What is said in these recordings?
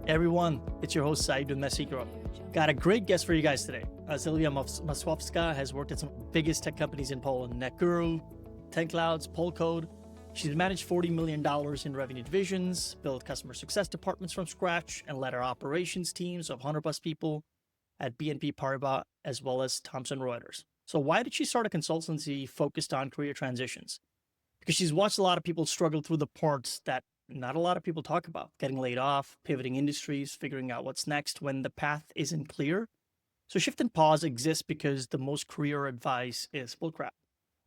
Everyone, it's your host Said with Netguru. Got a great guest for you guys today. Sylwia Masłowska has worked at some of the biggest tech companies in Poland: Netguru, 10Clouds, Polcode. She's managed $40 million in revenue divisions, built customer success departments from scratch, and led our operations teams of 100 plus people at BNP Paribas, as well as Thomson Reuters. So why did she start a consultancy focused on career transitions? Because she's watched a lot of people struggle through the parts that not a lot of people talk about: getting laid off, pivoting industries, figuring out what's next when the path isn't clear. So shift and pause exists because the most career advice is bullcrap.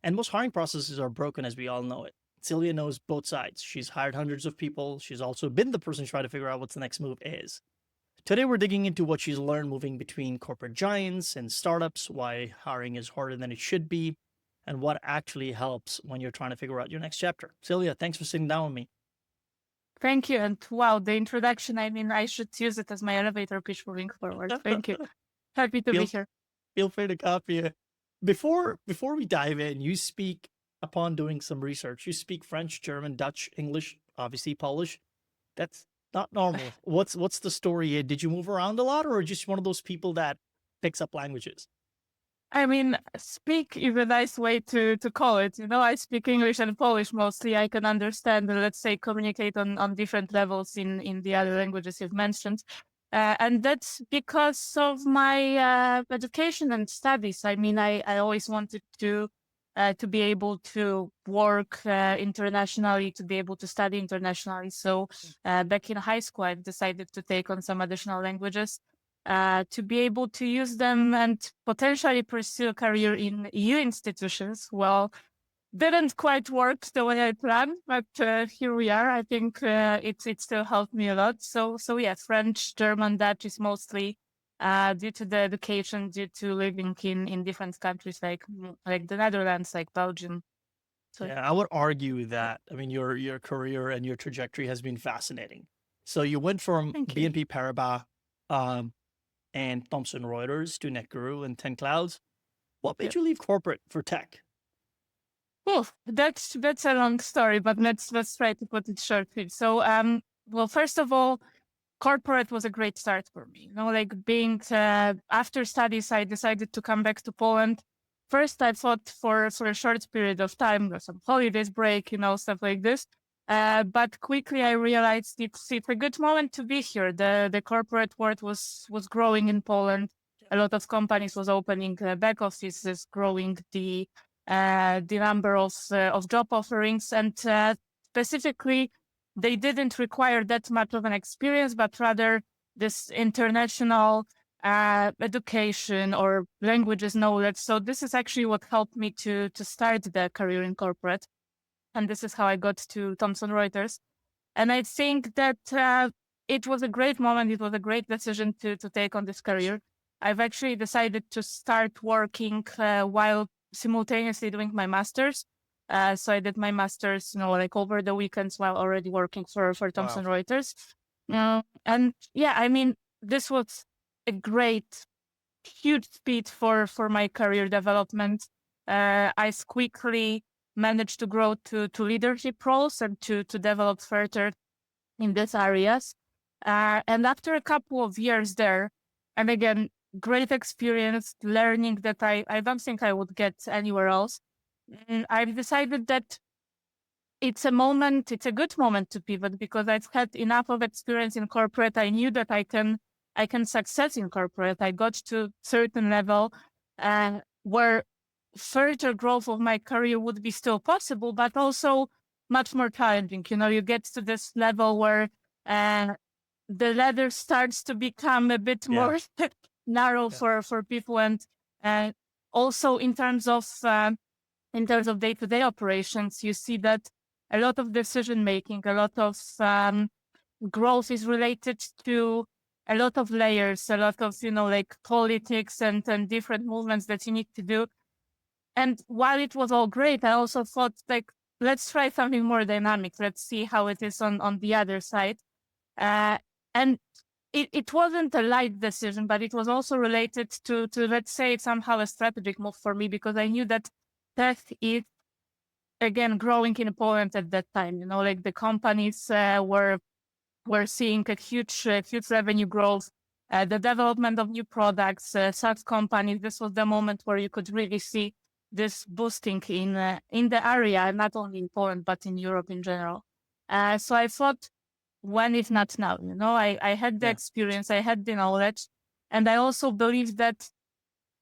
And most hiring processes are broken, as we all know it. Sylwia knows both sides. She's hired hundreds of people. She's also been the person trying to figure out what the next move is. Today, we're digging into what she's learned moving between corporate giants and startups, why hiring is harder than it should be, and what actually helps when you're trying to figure out your next chapter. Sylwia, thanks for sitting down with me. Thank you. And wow, the introduction, I mean, I should use it as my elevator pitch moving forward. Thank you. Happy to be here. Feel free to copy it. Before we dive in, you speak, upon doing some research, you speak French, German, Dutch, English, obviously Polish. That's not normal. What's the story here? Did you move around a lot, or just one of those people that picks up languages? I mean, speak is a nice way to call it. You know, I speak English and Polish mostly. I can understand, let's say, communicate on different levels in the other languages you've mentioned. And that's because of my education and studies. I mean, I always wanted to be able to work internationally, to be able to study internationally. So back in high school, I decided to take on some additional languages to be able to use them and potentially pursue a career in EU institutions. Well, didn't quite work the way I planned, but here we are. I think it still helped me a lot. So yeah, French, German, Dutch is mostly due to the education, due to living in different countries like the Netherlands, like Belgium. So yeah, I would argue that, I mean, your career and your trajectory has been fascinating. So you went from BNP Paribas and Thomson Reuters to Netguru and 10Clouds. What made you leave corporate for tech? Well, that's a long story, but let's try to put it short. So, well, first of all, corporate was a great start for me. You know, like being after studies, I decided to come back to Poland. First, I thought for a short period of time, some holidays break, you know, stuff like this. But quickly I realized it's a good moment to be here. The corporate world was growing in Poland. A lot of companies was opening back offices, growing the number of job offerings, and specifically, they didn't require that much of an experience, but rather this international education or languages knowledge. So this is actually what helped me to start the career in corporate. And this is how I got to Thomson Reuters. And I think that it was a great moment. It was a great decision to take on this career. I've actually decided to start working while simultaneously doing my master's. So I did my master's, you know, like over the weekends while already working for Thomson Reuters. And yeah, I mean, this was a great, huge speed for my career development. I quickly managed to grow to leadership roles and to develop further in these areas. And after a couple of years there, and again, great experience, learning that I don't think I would get anywhere else, I've decided that it's a good moment to pivot, because I've had enough of experience in corporate. I knew that I can success in corporate. I got to a certain level where further growth of my career would be still possible, but also much more challenging. You know, you get to this level where the ladder starts to become a bit more narrow for people, and also in terms of day-to-day operations, you see that a lot of decision making, a lot of growth is related to a lot of layers, a lot of, you know, like politics and different movements that you need to do. And while it was all great, I also thought, like, let's try something more dynamic. Let's see how it is on the other side. And it wasn't a light decision, but it was also related to let's say, somehow a strategic move for me, because I knew that tech is, again, growing in Poland at that time. You know, like the companies were we're seeing a huge revenue growth, the development of new products, SaaS companies. This was the moment where you could really see this boosting in the area, not only in Poland, but in Europe in general. So I thought, when if not now? I had the experience, I had the knowledge, and I also believe that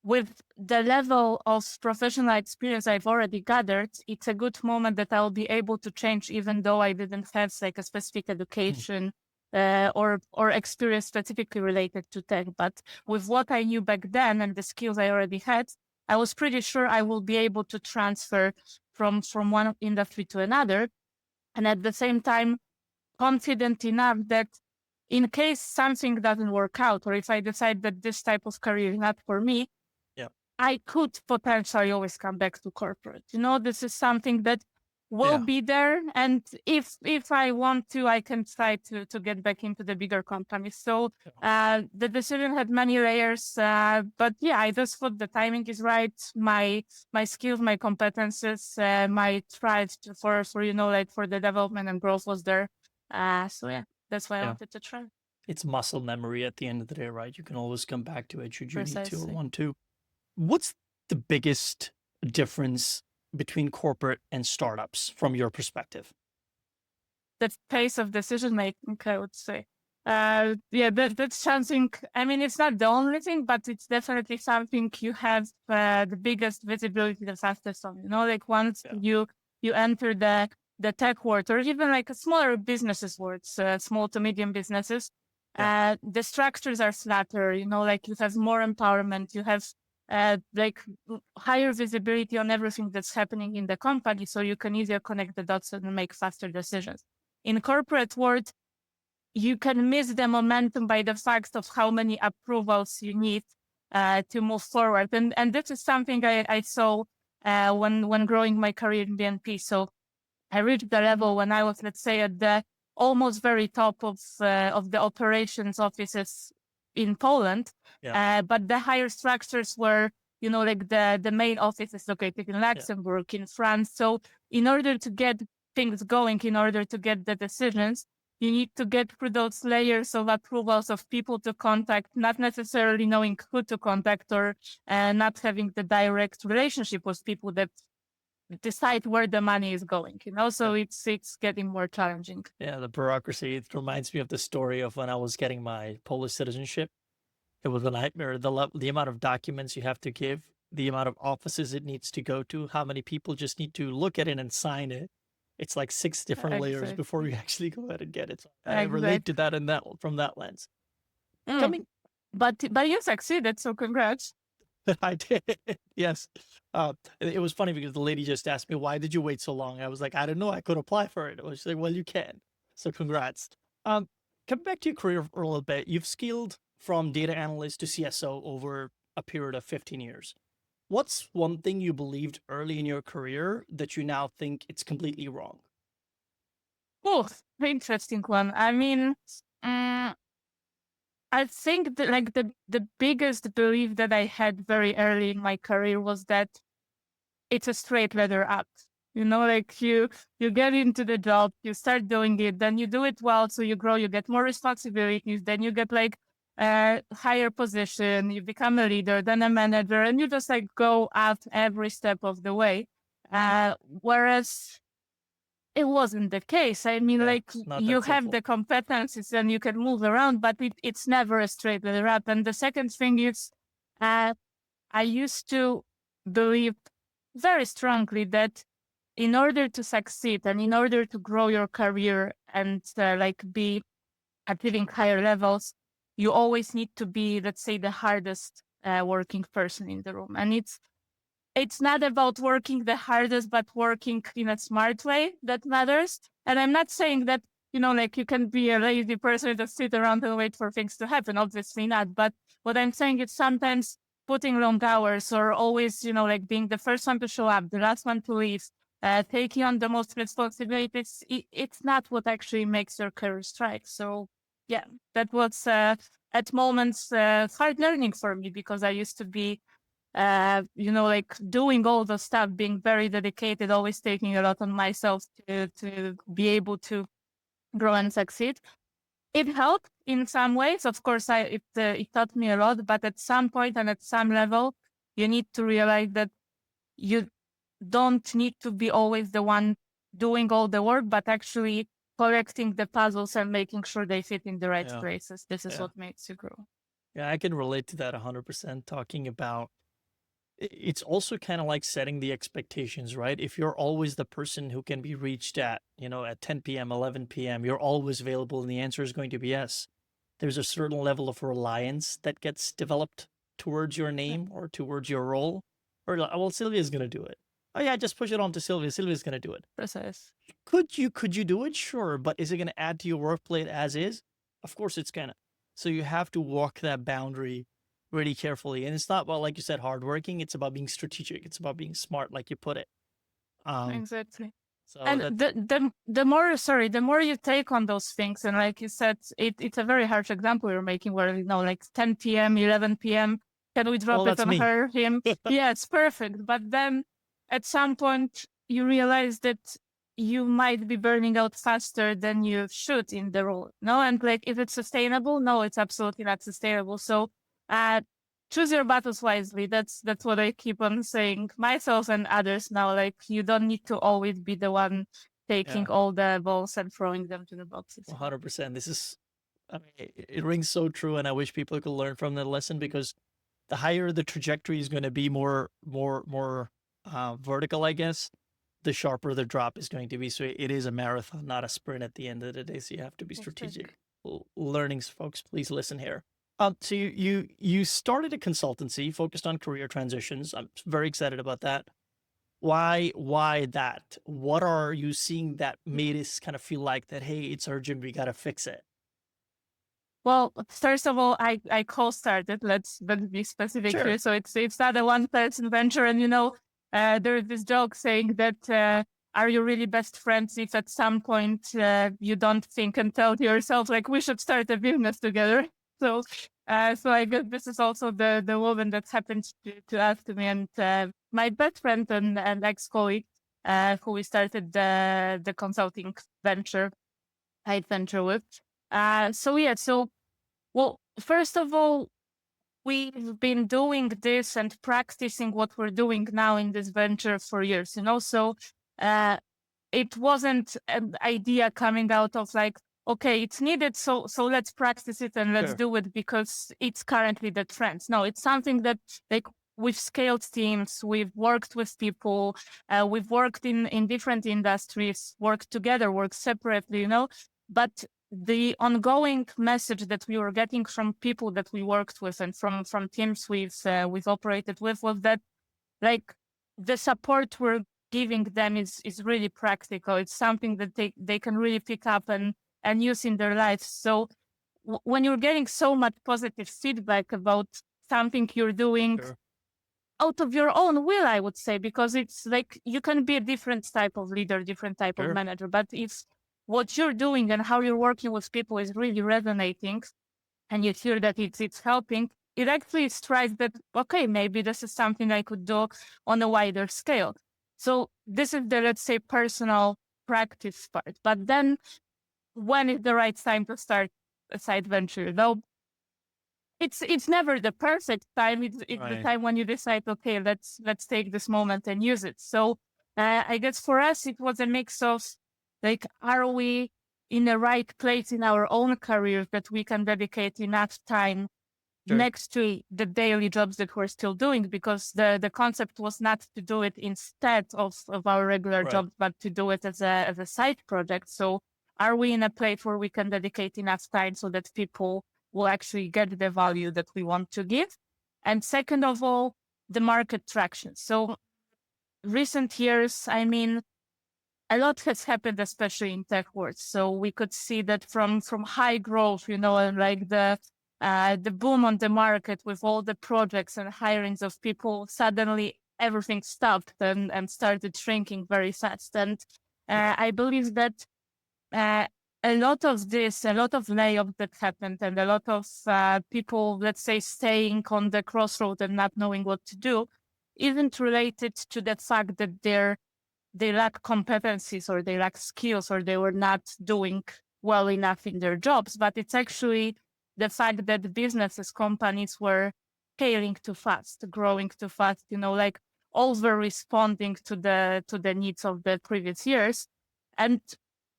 with the level of professional experience I've already gathered, it's a good moment that I'll be able to change, even though I didn't have like a specific education or experience specifically related to tech. But with what I knew back then and the skills I already had, I was pretty sure I will be able to transfer from one industry to another. And at the same time, confident enough that in case something doesn't work out, or if I decide that this type of career is not for me, I could potentially always come back to corporate. This is something that will be there. And if I want to, I can try to get back into the bigger companies. So the decision had many layers. But I just thought the timing is right. My skills, my competences, my drive for the development and growth was there. So that's why I wanted to try. It's muscle memory at the end of the day, right? You can always come back to it should you need to or want to. What's the biggest difference between corporate and startups from your perspective? The pace of decision making, I would say. That's something. I mean, it's not the only thing, but it's definitely something you have the biggest visibility, the fastest on. Like once you enter the tech world, or even like a smaller businesses world, small to medium businesses, the structures are flatter. Like you have more empowerment. You have like higher visibility on everything that's happening in the company, so you can easier connect the dots and make faster decisions. In corporate world, you can miss the momentum by the fact of how many approvals you need to move forward. And this is something I saw when growing my career in BNP. So I reached the level when I was, let's say, at the almost very top of the operations offices in Poland, but the higher structures were, like the main office is located in Luxembourg, in France. So in order to get things going, in order to get the decisions, you need to get through those layers of approvals of people to contact, not necessarily knowing who to contact or not having the direct relationship with people that decide where the money is going, so it's getting more challenging. The bureaucracy. It reminds me of the story of when I was getting my Polish citizenship. It was a nightmare. The amount of documents you have to give, the amount of offices it needs to go to, how many people just need to look at it and sign it. It's like 6 different layers before you actually go ahead and get it. So I relate to that from that lens. But you succeeded, so congrats. I did. Yes. It was funny because the lady just asked me, why did you wait so long? I was like, I don't know. I could apply for it. She's like, well, you can. So congrats. Coming back to your career for a little bit, you've scaled from data analyst to CSO over a period of 15 years. What's one thing you believed early in your career that you now think it's completely wrong? Oh, interesting one. I mean, I think that like the biggest belief that I had very early in my career was that it's a straight ladder up. Like you get into the job, you start doing it, then you do it well, so you grow, you get more responsibilities, then you get like a higher position, you become a leader, then a manager, and you just like go up every step of the way. Whereas it wasn't the case. I mean, like you have the competencies and you can move around, but it's never a straight ladder up. And the second thing is, I used to believe very strongly that in order to succeed and in order to grow your career and like be achieving higher levels, you always need to be, let's say, the hardest working person in the room. And it's not about working the hardest, but working in a smart way that matters. And I'm not saying that, like you can be a lazy person and just sit around and wait for things to happen. Obviously not. But what I'm saying is sometimes putting long hours or always, like being the first one to show up, the last one to leave, taking on the most responsibilities, it's not what actually makes your career strike. So that was at moments hard learning for me because I used to be like doing all the stuff, being very dedicated, always taking a lot on myself to be able to grow and succeed. It helped in some ways. Of course, it taught me a lot, but at some point and at some level, you need to realize that you don't need to be always the one doing all the work, but actually collecting the puzzles and making sure they fit in the right places. This is what makes you grow. Yeah, I can relate to that 100%, talking about it's also kind of like setting the expectations, right? If you're always the person who can be reached at, at 10 p.m., 11 p.m., you're always available and the answer is going to be yes. There's a certain level of reliance that gets developed towards your name or towards your role. Or, well, Sylwia's going to do it. Oh yeah, just push it on to Sylwia. Sylwia's going to do it. Precise. Could you do it? Sure. But is it going to add to your workload as is? Of course it's going to. So you have to walk that boundary really carefully. And it's not about, like you said, hardworking. It's about being strategic. It's about being smart, like you put it. Exactly. So and the more you take on those things, and like you said, it's a very harsh example you're making where, like 10 p.m., 11 p.m., can we drop it on her, him? Yeah, it's perfect. But then at some point you realize that you might be burning out faster than you should in the role. No, and like, if it's sustainable, no, it's absolutely not sustainable. So choose your battles wisely. That's what I keep on saying myself and others now. Like, you don't need to always be the one taking all the balls and throwing them to the boxes. 100%. This is, I mean, it rings so true, and I wish people could learn from that lesson, because the higher the trajectory is going to be, more vertical, I guess, the sharper the drop is going to be. So it is a marathon, not a sprint at the end of the day. So you have to be strategic. Learnings, folks, please listen here. So you started a consultancy focused on career transitions. I'm very excited about that. Why that? What are you seeing that made us kind of feel like that, hey, it's urgent, we got to fix it? Well, first of all, I co-started. Let's be specific here. So it's not a one-person venture. And there's this joke saying that are you really best friends if at some point you don't think and tell to yourself, like, we should start a business together? So I guess this is also the woman that happened to ask me, and my best friend and ex-colleague who we started the consulting venture, I'd venture with. Well, first of all, we've been doing this and practicing what we're doing now in this venture for years, So it wasn't an idea coming out of like, okay, it's needed, so let's practice it and let's do it because it's currently the trend. No, it's something that, like, we've scaled teams, we've worked with people, we've worked in different industries, worked together, worked separately, But the ongoing message that we were getting from people that we worked with and from teams we've operated with was that, like, the support we're giving them is really practical. It's something that they can really pick up and use in their lives. So when you're getting so much positive feedback about something you're doing out of your own will, I would say, because it's like, you can be a different type of leader, different type of manager, but if what you're doing and how you're working with people is really resonating and you hear that it's helping, it actually strikes that, okay, maybe this is something I could do on a wider scale. So this is the, let's say, personal practice part. But then when is the right time to start a side venture? Though it's never the perfect time. It's the time when you decide, okay, let's take this moment and use it. So I guess for us, it was a mix of, like, are we in the right place in our own career that we can dedicate enough time next to the daily jobs that we're still doing? Because the concept was not to do it instead of our regular jobs, but to do it as a side project. So are we in a place where we can dedicate enough time so that people will actually get the value that we want to give? And second of all, the market traction. So recent years, I mean, a lot has happened, especially in tech world. So we could see that from high growth, and like the boom on the market with all the projects and hirings of people, suddenly everything stopped and started shrinking very fast. And I believe that a lot of layoffs that happened and a lot of people, let's say, staying on the crossroad and not knowing what to do, isn't related to the fact that they lack competencies or they lack skills or they were not doing well enough in their jobs, but it's actually the fact that businesses, companies were scaling too fast, growing too fast, like over responding to the needs of the previous years. And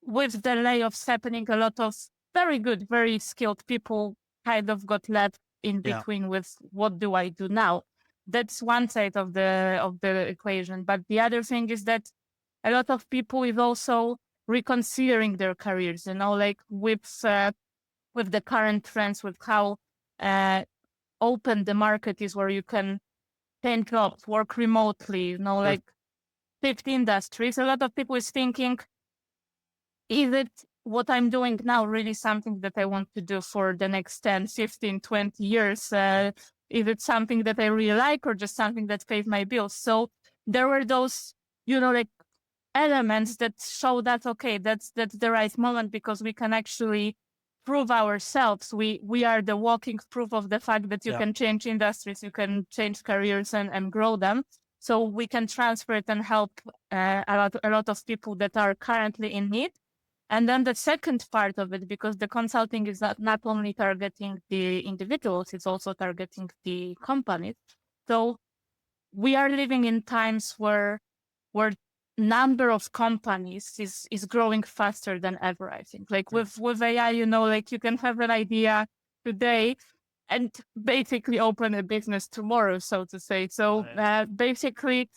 with the layoffs happening, a lot of very good, very skilled people kind of got left in between with what do I do now? That's one side of the equation. But the other thing is that a lot of people is also reconsidering their careers, like with the current trends, with how open the market is, where you can change jobs, work remotely, like 50 industries. A lot of people is thinking, is it what I'm doing now really something that I want to do for the next 10, 15, 20 years? Is it something that I really like, or just something that pays my bills? So there were those, like elements that show that, okay, that's the right moment, because we can actually prove ourselves. We are the walking proof of the fact that you can change industries, you can change careers and grow them. So we can transfer it and help a lot of people that are currently in need. And then the second part of it, because the consulting is not only targeting the individuals, it's also targeting the companies. So we are living in times where number of companies is growing faster than ever, I think. Like with AI, like you can have an idea today and basically open a business tomorrow, so to say. So basically,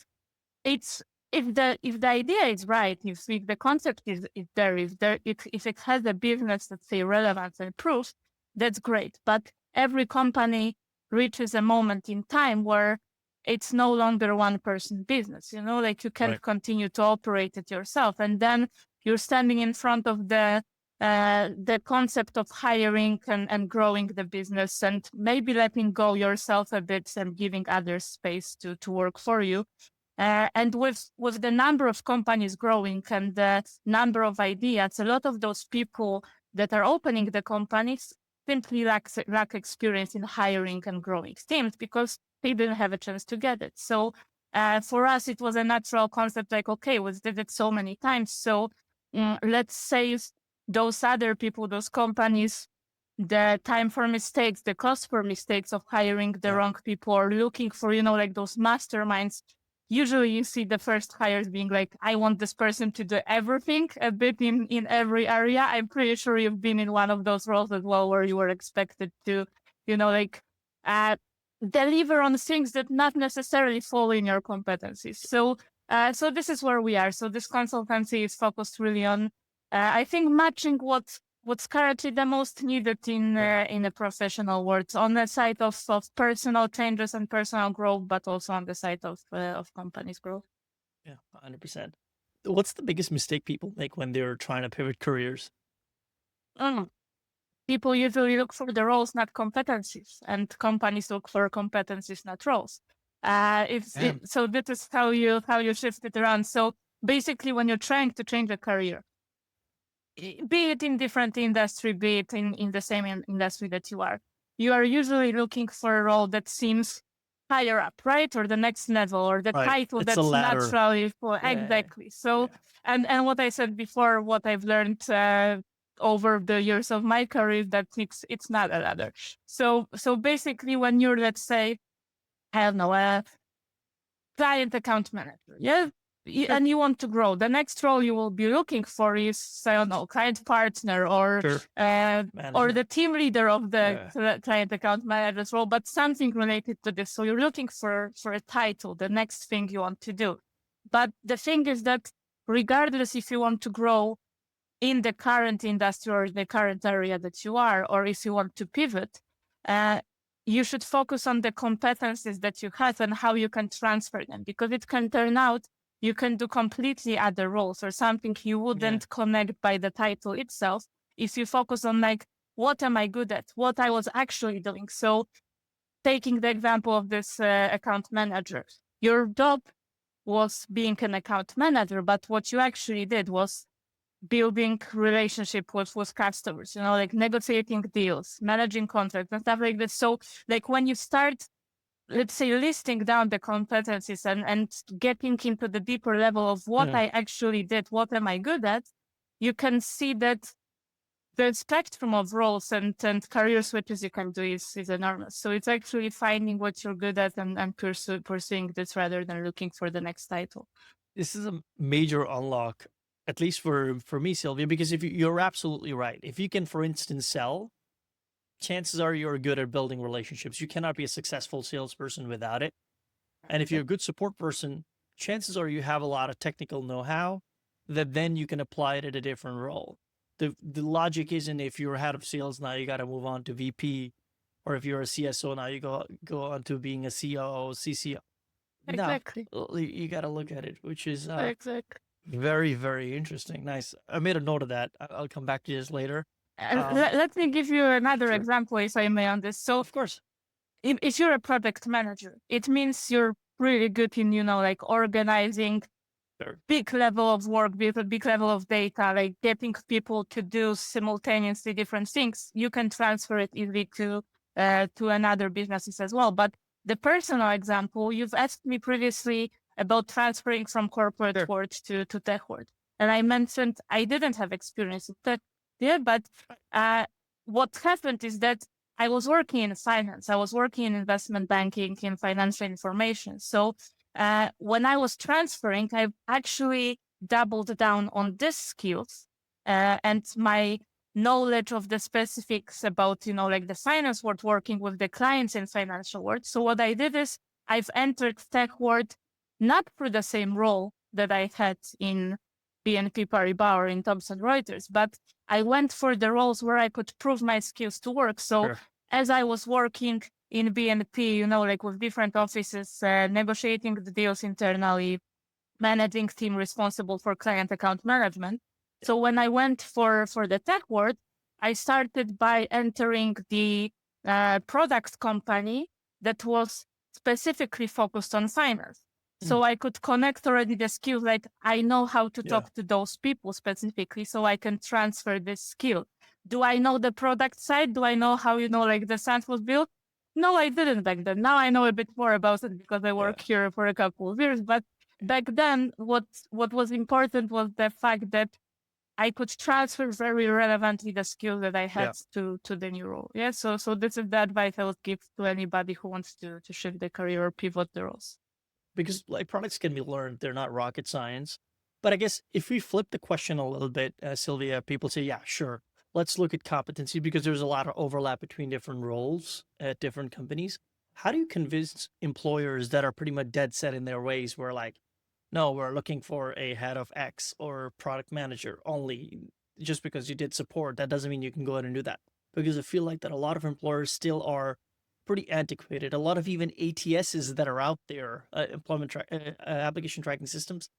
it's if the idea is right, if the concept is there, if it has a business, let's say, relevance and proof, that's great. But every company reaches a moment in time where it's no longer one person business, like you can't continue to operate it yourself. And then you're standing in front of the concept of hiring and growing the business, and maybe letting go yourself a bit and giving others space to work for you. And with the number of companies growing and the number of ideas, a lot of those people that are opening the companies simply lack experience in hiring and growing teams, because they didn't have a chance to get it. So for us, it was a natural concept, like, okay, we did it so many times. So let's save those other people, those companies, the time for mistakes, the cost for mistakes of hiring the wrong people, or looking for, like those masterminds. Usually you see the first hires being like, I want this person to do everything a bit in every area. I'm pretty sure you've been in one of those roles as well, where you were expected to, deliver on things that not necessarily fall in your competencies. So this is where we are. So this consultancy is focused really on, I think, matching what's currently the most needed in a professional world, on the side of personal changes and personal growth, but also on the side of companies' growth. Yeah, 100%. What's the biggest mistake people make when they're trying to pivot careers? People usually look for the roles, not competencies, and companies look for competencies, not roles. So this is how you shift it around. So basically, when you're trying to change a career, be it in different industry, be it in the same industry that you are usually looking for a role that seems higher up, right? Or the next level, or the title that's naturally for exactly. So, and what I said before, what I've learned over the years of my career, that it's not a ladder. So basically, when you're, let's say, I don't know, a client account manager, and you want to grow, the next role you will be looking for is, I don't know, client partner, or the team leader of the client account manager's role, but something related to this. So you're looking for a title, the next thing you want to do. But the thing is that regardless if you want to grow in the current industry or the current area that you are, or if you want to pivot, you should focus on the competencies that you have and how you can transfer them, because it can turn out you can do completely other roles, or something you wouldn't connect by the title itself, if you focus on, like, what am I good at, what I was actually doing. So taking the example of this account manager, your job was being an account manager, but what you actually did was building relationship with customers, like negotiating deals, managing contracts and stuff like this. So like when you start, let's say, listing down the competencies and getting into the deeper level of what I actually did, what am I good at, you can see that the spectrum of roles and career switches you can do is enormous. So it's actually finding what you're good at and pursuing this rather than looking for the next title. This is a major unlock, at least for me, Sylwia, because if you're absolutely right. If you can, for instance, sell, chances are you're good at building relationships. You cannot be a successful salesperson without it. And if you're a good support person, chances are you have a lot of technical know-how that then you can apply it at a different role. The logic isn't if you're head of sales now you got to move on to VP, or if you're a CSO now you go on to being a COO, CCO. Exactly. No, you got to look at it, which is Exactly. very, very interesting. Nice. I made a note of that. I'll come back to this later. Let me give you another Sure. example, if I may, on this. So, Of course. if you're a product manager, it means you're really good in, like organizing Sure. big level of work, big level of data, like getting people to do simultaneously different things. You can transfer it easily to another businesses as well. But the personal example, you've asked me previously about transferring from corporate Sure. world to tech world. And I mentioned I didn't have experience in tech there, but what happened is that I was working in finance. I was working in investment banking, in financial information. So when I was transferring, I actually doubled down on these skills and my knowledge of the specifics about, like the finance world, working with the clients in financial world. So what I did is I've entered tech world not through the same role that I had in BNP Paribas or in Thomson Reuters, but I went for the roles where I could prove my skills to work. So Sure. as I was working in BNP, like with different offices, negotiating the deals internally, managing team responsible for client account management. So when I went for the tech world, I started by entering the product company that was specifically focused on finance. So I could connect already the skills, like I know how to talk to those people specifically, so I can transfer this skill. Do I know the product side? Do I know how, like the SaaS was built? No, I didn't back then. Now I know a bit more about it because I work here for a couple of years. But back then, what was important was the fact that I could transfer very relevantly the skill that I had to the new role. Yeah. So this is the advice I would give to anybody who wants to shift their career or pivot the roles. Because like products can be learned, they're not rocket science. But I guess if we flip the question a little bit, Sylwia, people say, yeah, sure, let's look at competency because there's a lot of overlap between different roles at different companies. How do you convince employers that are pretty much dead set in their ways where like, no, we're looking for a head of X or product manager only? Just because you did support, that doesn't mean you can go ahead and do that. Because I feel like that a lot of employers still are pretty antiquated. A lot of even ATSs that are out there, application tracking systems,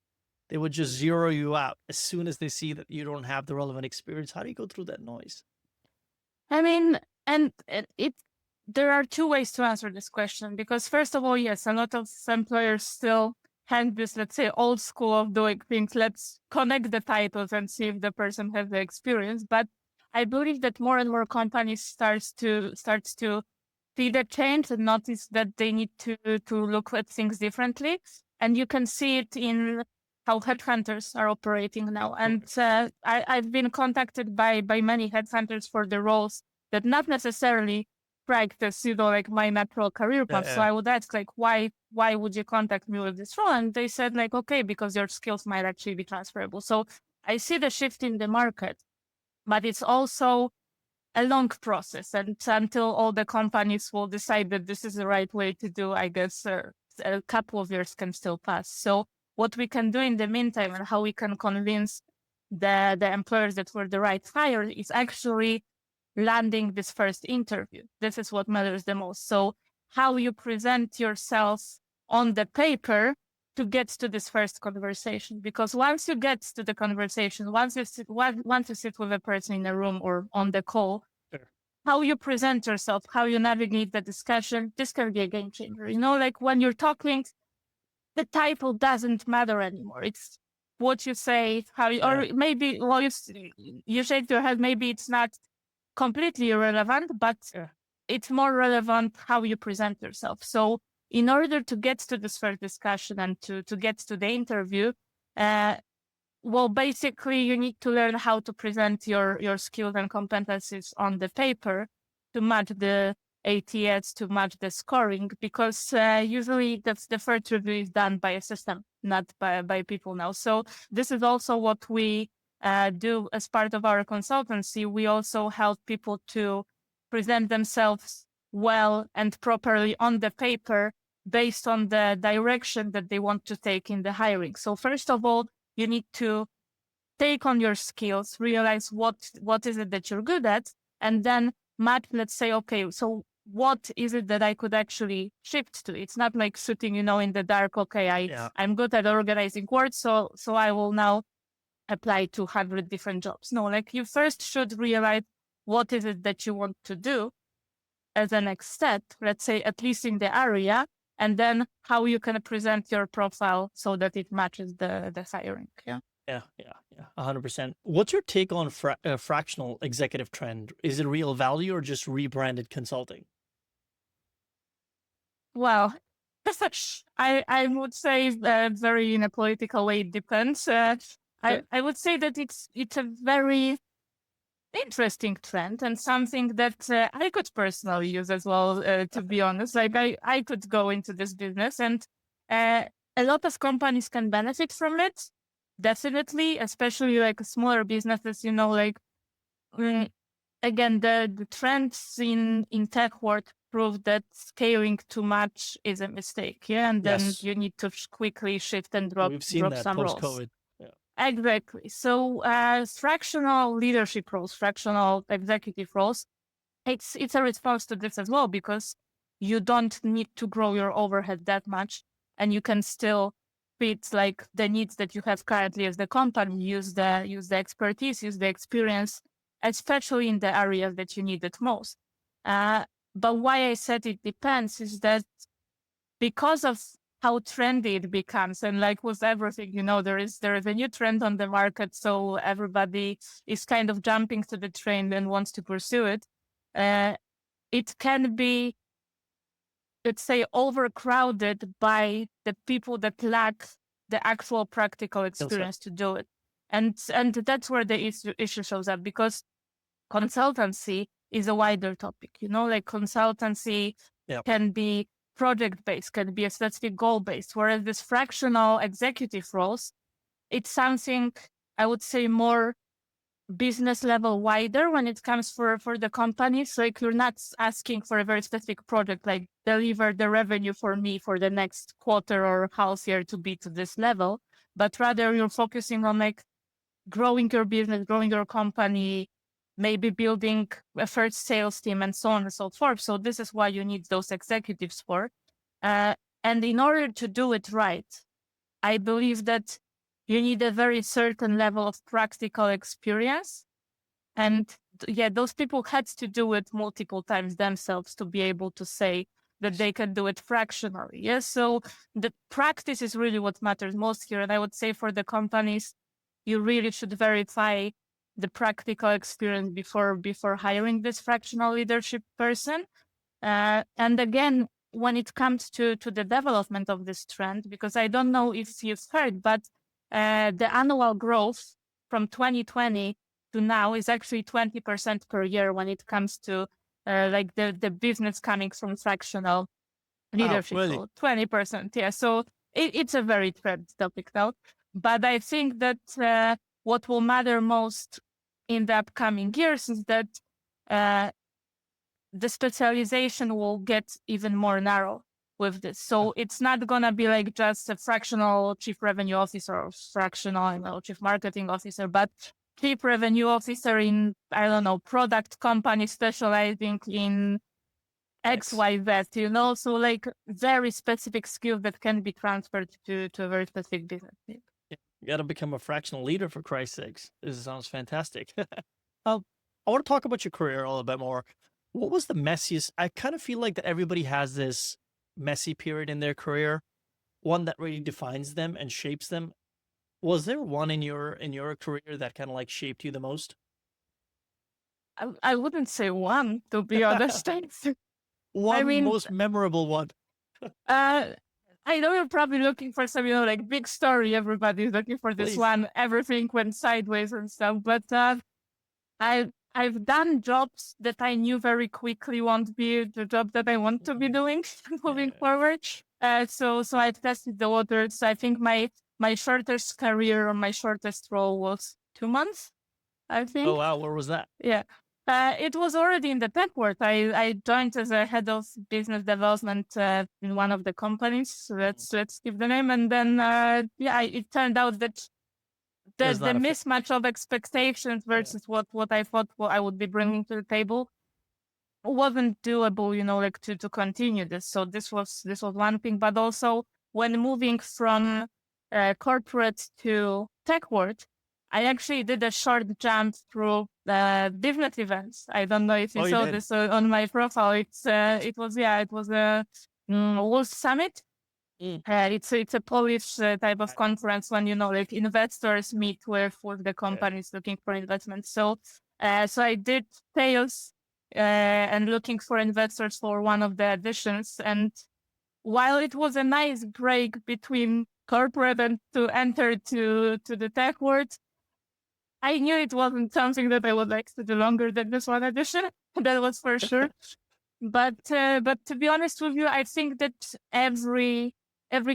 they would just zero you out as soon as they see that you don't have the relevant experience. How do you go through that noise? I mean, and there are two ways to answer this question, because first of all, yes, a lot of employers still have this, let's say, old school of doing things. Let's connect the titles and see if the person has the experience. But I believe that more and more companies starts to see the change and notice that they need to look at things differently. And you can see it in how headhunters are operating now. And I've been contacted by many headhunters for the roles that not necessarily practice, like my natural career path. So I would ask, like, why would you contact me with this role? And they said, like, okay, because your skills might actually be transferable. So I see the shift in the market, but it's also a long process. And until all the companies will decide that this is the right way to do, I guess a couple of years can still pass. So what we can do in the meantime and how we can convince the employers that we're the right hire is actually landing this first interview. This is what matters the most. So how you present yourself on the paper to get to this first conversation, because once you get to the conversation, once you sit with a person in a room or on the call, how you present yourself, how you navigate the discussion, this can be a game changer. Like when you're talking, the title doesn't matter anymore. It's what you say, how you, or maybe you shake your head, maybe it's not completely irrelevant, but it's more relevant how you present yourself. So in order to get to this first discussion and to get to the interview, Well, basically, you need to learn how to present your skills and competencies on the paper to match the ATS, to match the scoring, because usually the first review is done by a system, not by people now. So this is also what we do as part of our consultancy. We also help people to present themselves well and properly on the paper based on the direction that they want to take in the hiring. So first of all, you need to take on your skills, realize what is it that you're good at, and then match, let's say, okay, so what is it that I could actually shift to? It's not like sitting, in the dark, okay, I'm good at organizing words, so I will now apply to 100 different jobs. No, like you first should realize what is it that you want to do as a next step, let's say, at least in the area, and then how you can present your profile so that it matches the hiring. Yeah. Yeah, 100%. What's your take on fractional executive trend? Is it real value or just rebranded consulting? Well, I would say very in a political way, it depends. I would say that it's a very interesting trend and something that I could personally use as well, to be honest. Like I could go into this business, and a lot of companies can benefit from it. Definitely, especially like smaller businesses, like again, the trends in tech world prove that scaling too much is a mistake. Yeah. And then you need to quickly shift and drop some roles. Post-COVID. Exactly. So fractional leadership roles, fractional executive roles, it's a response to this as well, because you don't need to grow your overhead that much, and you can still fit like the needs that you have currently as the company, use the expertise, use the experience, especially in the areas that you need it most. But why I said it depends is that because of how trendy it becomes, and like with everything, there is a new trend on the market, so everybody is kind of jumping to the train and wants to pursue it. It can be, let's say, overcrowded by the people that lack the actual practical experience to do it, and that's where the issue shows up, because consultancy is a wider topic. Like consultancy can be project-based, can be a specific goal-based, whereas this fractional executive roles, it's something I would say more business level wider when it comes for the company. So like you're not asking for a very specific project, like deliver the revenue for me for the next quarter or half year to be to this level, but rather you're focusing on like growing your business, growing your company, maybe building a first sales team and so on and so forth. So this is why you need those executives for. And in order to do it right, I believe that you need a very certain level of practical experience. And those people had to do it multiple times themselves to be able to say that they can do it fractionally. Yes. So the practice is really what matters most here. And I would say for the companies, you really should verify the practical experience before hiring this fractional leadership person. And again, when it comes to the development of this trend, because I don't know if you've heard, but the annual growth from 2020 to now is actually 20% per year when it comes to like the business coming from fractional leadership. Really? So 20%. Yeah. So it's a very trend topic now. But I think that what will matter most in the upcoming years is that the specialization will get even more narrow with this. So it's not going to be like just a fractional chief revenue officer or fractional chief marketing officer, but chief revenue officer in, I don't know, product company specializing in X, Y, Z, so like very specific skills that can be transferred to a very specific business. You got to become a fractional leader, for Christ's sakes. This sounds fantastic. I want to talk about your career a little bit more. What was the messiest? I kind of feel like that everybody has this messy period in their career, one that really defines them and shapes them. Was there one in your career that kind of like shaped you the most? I wouldn't say one, to be honest. One most memorable one. I know you're probably looking for some, like big story. Everybody's looking for this Please. one. Everything went sideways and stuff. But I've done jobs that I knew very quickly won't be the job that I want to be doing moving forward. So I've tested the waters. I think my shortest career or my shortest role was 2 months, I think. Oh wow, where was that? Yeah. It was already in the tech world. I joined as a head of business development in one of the companies. So let's give the name. And then it turned out that the was not a fit. mismatch of expectations versus what I thought I would be bringing to the table wasn't doable, like to continue this. So this was one thing. But also when moving from corporate to tech world, I actually did a short jump through business events. I don't know if you saw this on my profile. It was a Wolf Summit. It's a Polish type of conference when like investors meet with the companies looking for investment. So I did sales and looking for investors for one of the editions. And while it was a nice break between corporate and to enter to the tech world, I knew it wasn't something that I would like to do longer than this one edition. That was for sure. But to be honest with you, I think that every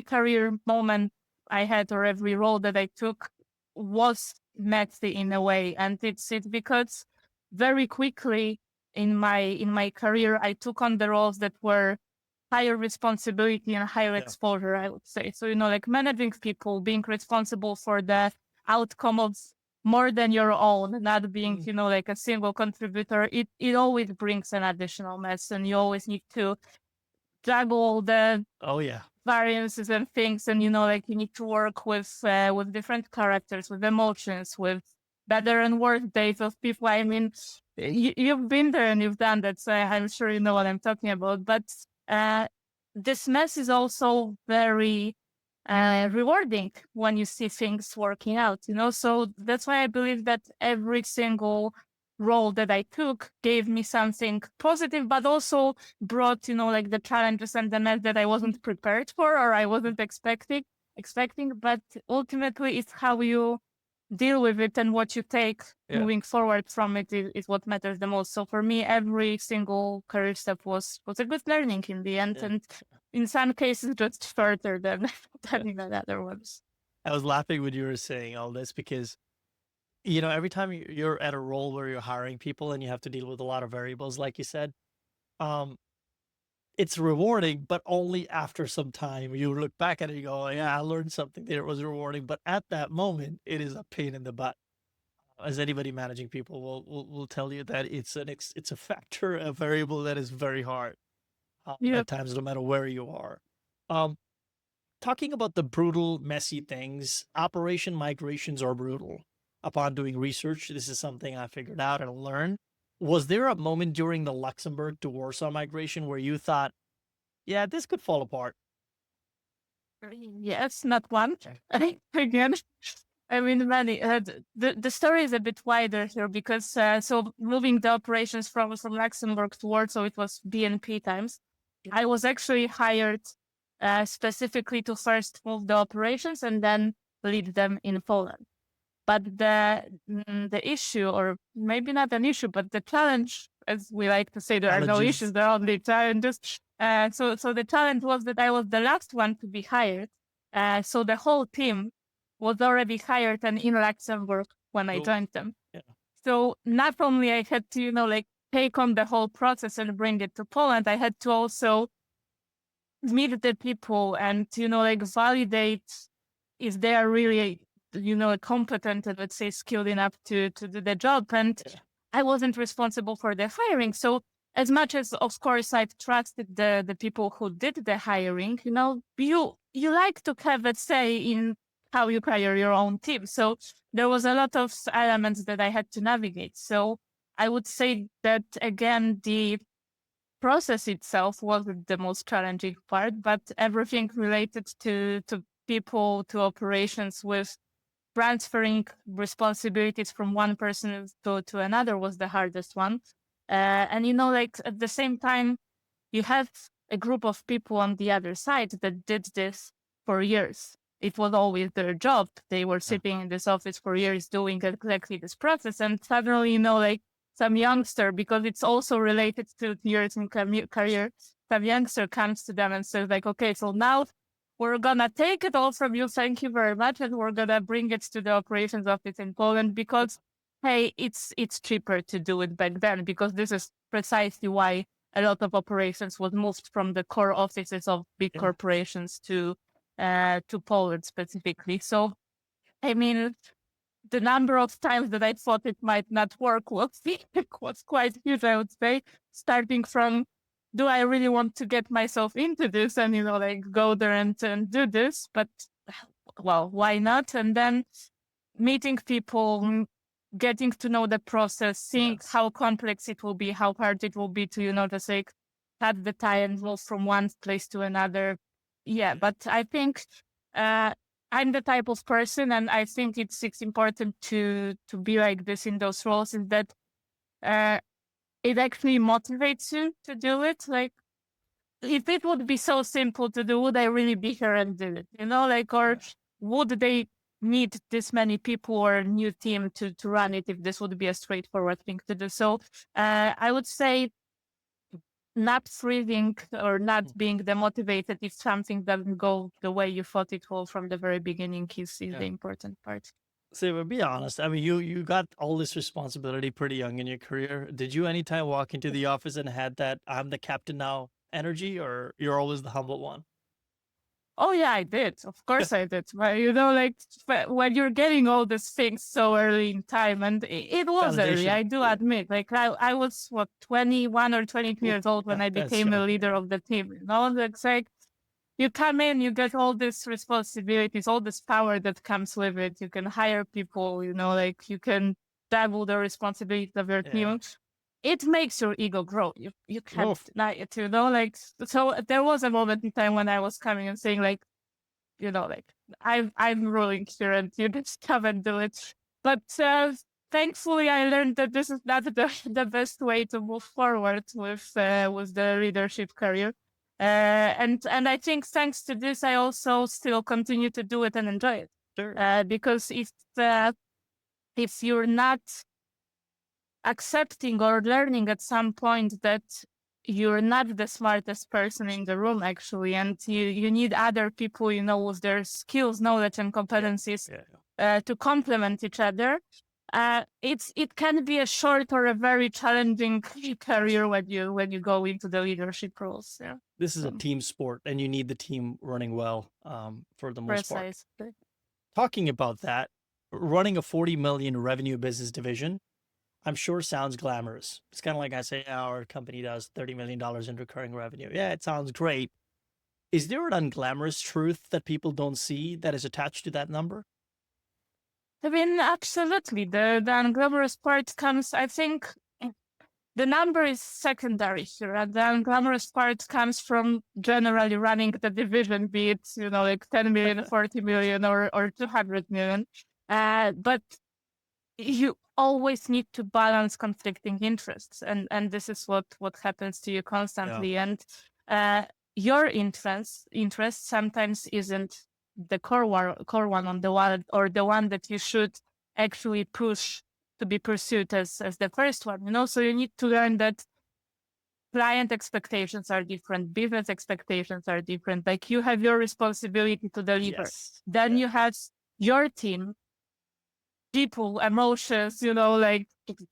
career moment I had or every role that I took was messy in a way, and it's because very quickly in my career I took on the roles that were higher responsibility and higher exposure, I would say. So like managing people, being responsible for the outcome of more than your own, not being, like a single contributor, it always brings an additional mess, and you always need to juggle the variances and things, and like you need to work with different characters, with emotions, with better and worse days of people. I mean, you've been there and you've done that, so I'm sure you know what I'm talking about. But this mess is also very rewarding when you see things working out, so that's why I believe that every single role that I took gave me something positive, but also brought, like the challenges and the mess that I wasn't prepared for or I wasn't expecting, but ultimately it's how you deal with it and what you take moving forward from it is what matters the most. So for me, every single career step was a good learning in the end, and in some cases just further than in the other ones. I was laughing when you were saying all this because, every time you're at a role where you're hiring people and you have to deal with a lot of variables, like you said, it's rewarding, but only after some time. You look back at it, you go, oh, yeah, I learned something there. It was rewarding. But at that moment, it is a pain in the butt. As anybody managing people will tell you that it's a factor, a variable that is very hard at times, no matter where you are. Talking about the brutal, messy things, operation migrations are brutal. Upon doing research, this is something I figured out and learned. Was there a moment during the Luxembourg to Warsaw migration where you thought, yeah, this could fall apart? Yes, not one. Again, I mean, many. The story is a bit wider here because so moving the operations from Luxembourg to Warsaw, it was BNP times. I was actually hired specifically to first move the operations and then lead them in Poland. But the issue, or maybe not an issue, but the challenge, as we like to say, there are no issues, there are only challenges. So the challenge was that I was the last one to be hired. So the whole team was already hired and in Luxembourg when I joined them. So not only I had to, like take on the whole process and bring it to Poland, I had to also meet the people and, like validate if they are really, competent and let's say skilled enough to do the job. And I wasn't responsible for the hiring. So as much as, of course, I've trusted the people who did the hiring, you like to have a say in how you hire your own team. So there was a lot of elements that I had to navigate. So I would say that, again, the process itself wasn't the most challenging part, but everything related to people, to operations, with transferring responsibilities from one person to another was the hardest one. And, like at the same time, you have a group of people on the other side that did this for years. It was always their job. They were sitting in this office for years doing exactly this process. And suddenly, like some youngster, because it's also related to years in career, some youngster comes to them and says like, okay, so now we're going to take it all from you. Thank you very much. And we're going to bring it to the operations office in Poland because, hey, it's cheaper to do it back then, because this is precisely why a lot of operations was moved from the core offices of big corporations to Poland specifically. So, I mean, the number of times that I thought it might not work was quite huge, I would say, starting from, do I really want to get myself into this and, like go there and do this? But, well, why not? And then meeting people, getting to know the process, seeing how complex it will be, how hard it will be to, just like cut the tie and move from one place to another. Yeah, but I think I'm the type of person, and I think it's important to be like this in those roles, is that it actually motivates you to do it. Like, if it would be so simple to do, would I really be here and do it? Like, or would they need this many people or a new team to run it if this would be a straightforward thing to do? So I would say not freezing or not being demotivated if something doesn't go the way you thought it will from the very beginning is the important part. So, be honest. I mean, you got all this responsibility pretty young in your career. Did you anytime walk into the office and had that "I'm the captain now" energy, or you're always the humble one? Oh yeah, I did. Of course I did. But like when you're getting all these things so early in time, and it was early, I do admit. Like I was 21 or 22 years old when I became a leader of the team. It's like you come in, you get all these responsibilities, all this power that comes with it. You can hire people, like you can double the responsibilities of your team. It makes your ego grow. You can't deny it, like, so there was a moment in time when I was coming and saying like, like I'm ruling here and you just come and do it. But thankfully I learned that this is not the best way to move forward with the leadership career. And I think thanks to this, I also still continue to do it and enjoy it. Sure. Because if you're not accepting or learning at some point that you're not the smartest person in the room, actually, and you need other people, with their skills, knowledge, and competencies to complement each other. It can be a short or a very challenging career when you go into the leadership roles. Yeah. This is a team sport, and you need the team running well for the most part. Talking about that, running a 40 million revenue business division, I'm sure sounds glamorous. It's kind of like I say, our company does $30 million in recurring revenue. Yeah, it sounds great. Is there an unglamorous truth that people don't see that is attached to that number? I mean, absolutely. The unglamorous part comes, I think, the number is secondary here. And the unglamorous part comes from generally running the division, be it, like 10 million, 40 million, or 200 million. But you always need to balance conflicting interests, and this is what happens to you constantly. And your interest sometimes isn't the core one on the one, or the one that you should actually push to be pursued as the first one. So you need to learn that client expectations are different, business expectations are different. Like, you have your responsibility to deliver. Then you have your team, people, emotions, like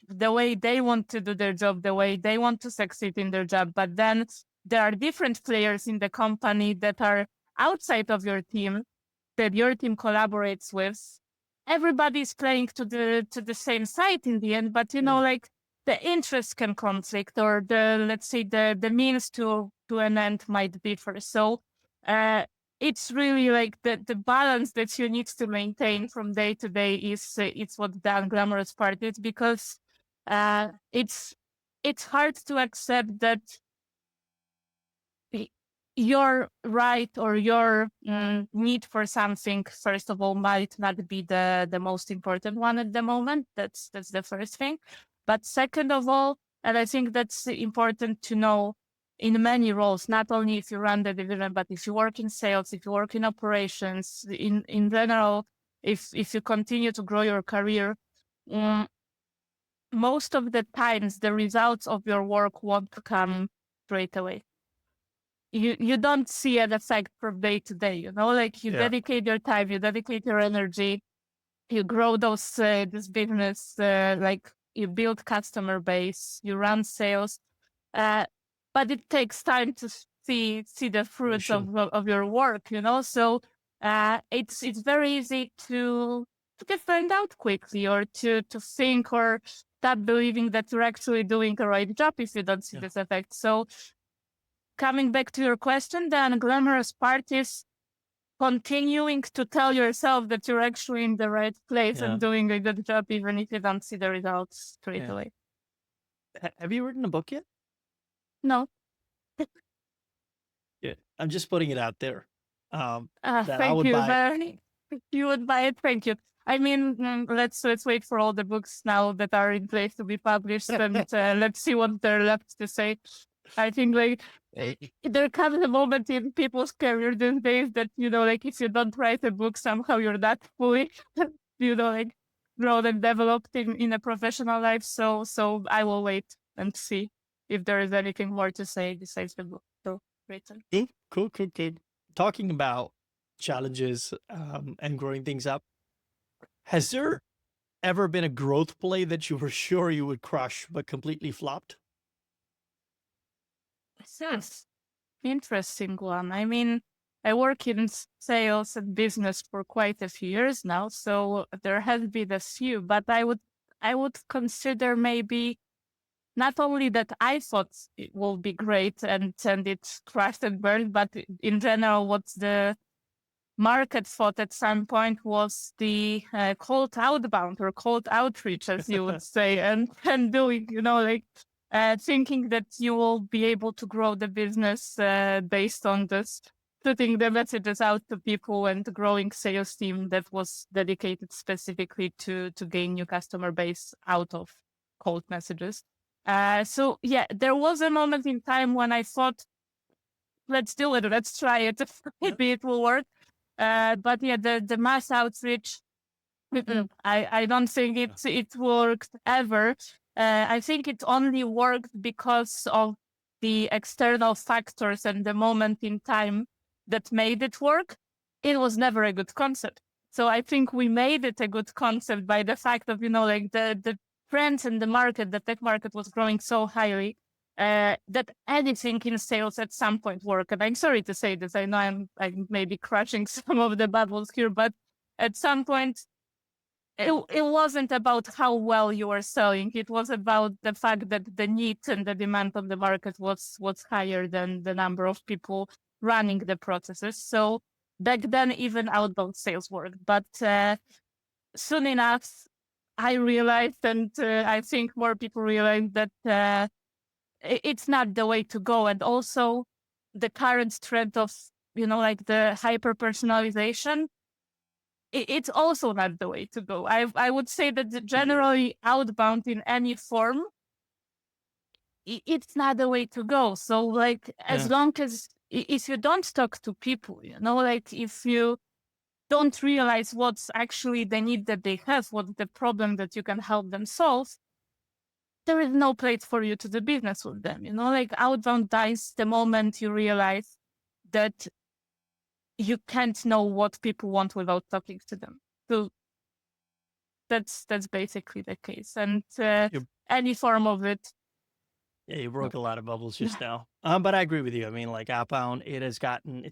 the way they want to do their job, the way they want to succeed in their job. But then there are different players in the company that are outside of your team, that your team collaborates with. Everybody's playing to the same side in the end, but like the interests can conflict, or let's say the means to an end might differ. So it's really like the balance that you need to maintain from day to day is it's what the unglamorous part is, because it's hard to accept that your right or your need for something, first of all, might not be the most important one at the moment. That's the first thing. But second of all, and I think that's important to know, in many roles, not only if you run the division, but if you work in sales, if you work in operations, in general, if you continue to grow your career, most of the times the results of your work won't come straight away. You don't see an effect from day to day, you know, like you dedicate your time, you dedicate your energy, you grow this business, like you build customer base, you run sales, but it takes time to see the fruits of your work, you know. So it's very easy to get burned out quickly, or to think or stop believing that you're actually doing a right job if you don't see this effect. So coming back to your question, the unglamorous part is continuing to tell yourself that you're actually in the right place and doing a good job, even if you don't see the results straight away. Have you written a book yet? No. Yeah, I'm just putting it out there. Thank you. You would buy it. Thank you. I mean, let's wait for all the books now that are in place to be published, and let's see what they're left to say. I think like there comes a moment in people's career these days that, you know, like if you don't write a book, somehow you're not fully, you know, like grown and developed in a professional life. So I will wait and see if there is anything more to say besides the book. So written. Cool. Talking about challenges and growing things up, has there ever been a growth play that you were sure you would crush but completely flopped? Yes. Interesting one. I mean, I work in sales and business for quite a few years now, so there has been a few, but I would consider maybe not only that I thought it will be great and it crashed and burned, but in general, what the market thought at some point was the cold outbound or cold outreach, as you would say, and doing, you know, like thinking that you will be able to grow the business based on this, putting the messages out to people and growing sales team that was dedicated specifically to gain new customer base out of cold messages. So yeah, there was a moment in time when I thought, let's do it, let's try it, maybe it will work. But yeah, the mass outreach, I don't think it worked ever. I think it only worked because of the external factors and the moment in time that made it work. It was never a good concept. So I think we made it a good concept by the fact of, you know, like the trends in the market, the tech market was growing so highly that anything in sales at some point work. And I'm sorry to say this, I know I'm maybe crushing some of the bubbles here, but at some point, it wasn't about how well you were selling. It was about the fact that the need and the demand on the market was higher than the number of people running the processes. So back then, even outbound sales worked. But soon enough, I realized, and I think more people realized that it's not the way to go. And also the current trend of, you know, like the hyper personalization, it's also not the way to go. I would say that generally outbound in any form, it's not the way to go. So like, as long as, if you don't talk to people, you know, like if you don't realize what's actually the need that they have, what's the problem that you can help them solve, there is no place for you to do business with them. You know, like outbound dies the moment you realize that you can't know what people want without talking to them. So that's basically the case. And any form of it. Yeah, you broke a lot of bubbles just now. But I agree with you. I mean, like outbound, it's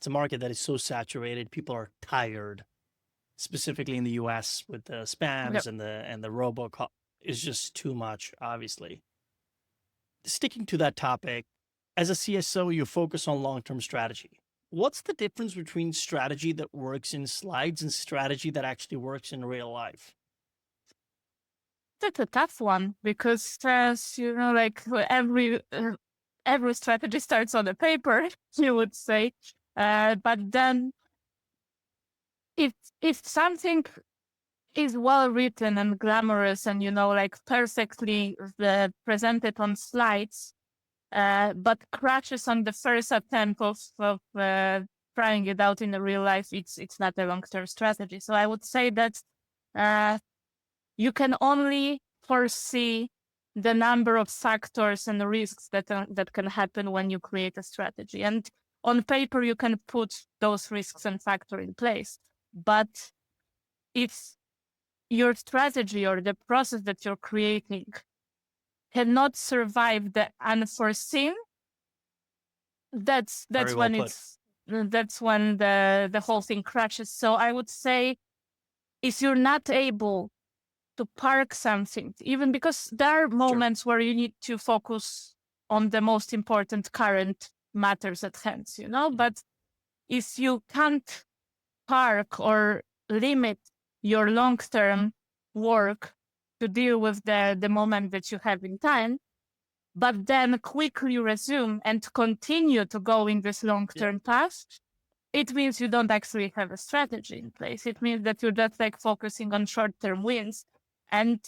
a market that is so saturated. People are tired, specifically in the US with the spams and the robocall. Is just too much, obviously. Sticking to that topic, as a CSO, you focus on long-term strategy. What's the difference between strategy that works in slides and strategy that actually works in real life? That's a tough one because, you know, like every strategy starts on a paper, you would say. But then if something is well written and glamorous and, you know, like perfectly presented on slides, but crashes on the first attempt of trying it out in the real life, it's not a long-term strategy. So I would say that you can only foresee the number of factors and risks that can happen when you create a strategy. And on paper, you can put those risks and factors in place. But if your strategy or the process that you're creating cannot survive the unforeseen, that's Very well when put. that's when the whole thing crashes. So I would say, if you're not able to park something, even because there are moments where you need to focus on the most important current matters at hand, but if you can't park or limit your long-term work to deal with the moment that you have in time, but then quickly resume and continue to go in this long-term path, it means you don't actually have a strategy in place. It means that you're just like focusing on short-term wins. And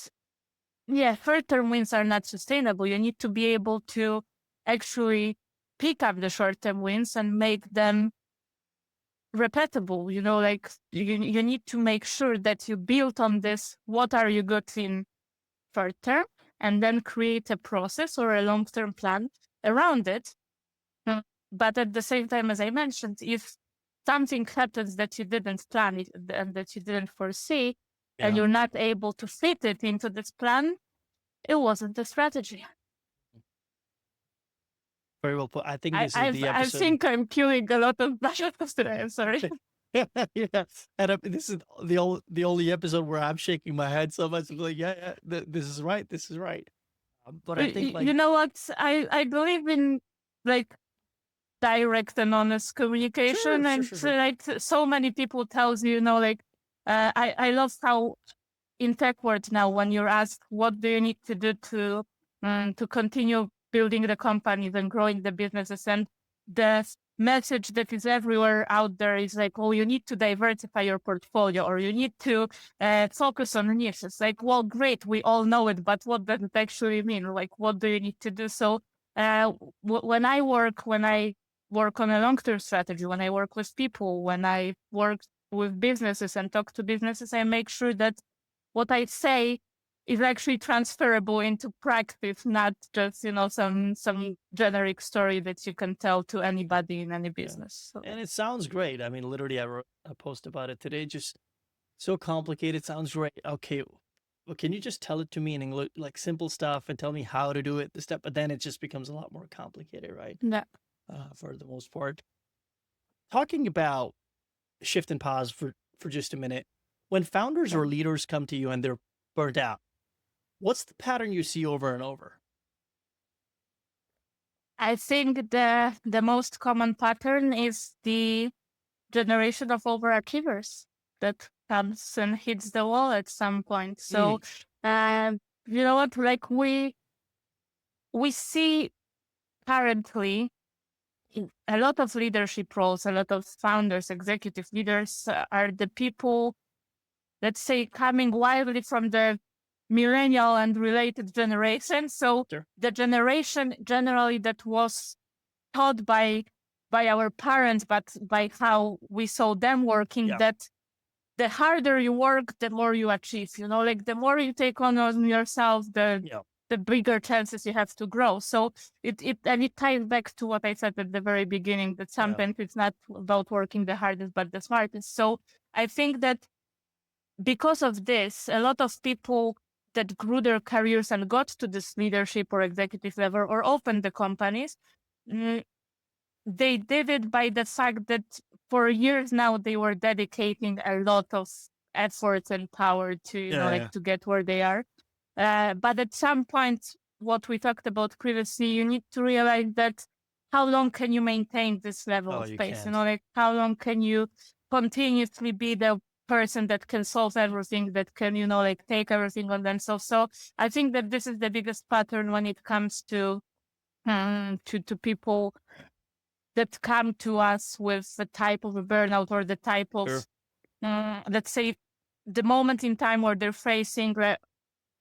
short-term wins are not sustainable. You need to be able to actually pick up the short-term wins and make them repeatable. Like you need to make sure that you build on this. What are you good in short-term? And then create a process or a long-term plan around it. But at the same time, as I mentioned, if something happens that you didn't plan it and that you didn't foresee, and you're not able to fit it into this plan, it wasn't a strategy. Very well put. I think this is the episode. I think I'm killing a lot of battles today. I'm sorry. Yeah. And this is the only episode where I'm shaking my head so much. I'm like, this is right. This is right. But I think, like, you know what? I believe in like direct and honest communication, Sure. like so many people tells you, like I love how in tech world now, when you're asked what do you need to do to continue building the companies and growing the businesses, and the message that is everywhere out there is like, oh, you need to diversify your portfolio, or you need to focus on niches. Like, well, great, we all know it, but what does it actually mean? Like, what do you need to do? So when I work on a long-term strategy, when I work with people, when I work with businesses and talk to businesses, I make sure that what I say is actually transferable into practice, not just, some generic story that you can tell to anybody in any business. So. And it sounds great. I mean, literally, I wrote a post about it today. Just so complicated. Sounds great. Okay. Well, can you just tell it to me in English, like simple stuff, and tell me how to do it, the step? But then it just becomes a lot more complicated, right? Yeah. For the most part. Talking about shift and pause for just a minute. When founders or leaders come to you and they're burnt out, what's the pattern you see over and over? I think the most common pattern is the generation of overachievers that comes and hits the wall at some point. So, you know what? Like we see currently a lot of leadership roles, a lot of founders, executive leaders are the people, let's say, coming widely from the millennial and related generation. So the generation generally that was taught by our parents, but by how we saw them working, that the harder you work, the more you achieve. Like the more you take on yourself, the bigger chances you have to grow. So it ties back to what I said at the very beginning, that sometimes it's not about working the hardest, but the smartest. So I think that because of this, a lot of people that grew their careers and got to this leadership or executive level or opened the companies, they did it by the fact that for years now they were dedicating a lot of effort and power to to get where they are. But at some point, what we talked about previously, you need to realize that how long can you maintain this level of pace? Like how long can you continuously be the person that can solve everything, that can, like take everything on themselves. So I think that this is the biggest pattern when it comes to people that come to us with the type of a burnout or the type of, let's say, the moment in time where they're facing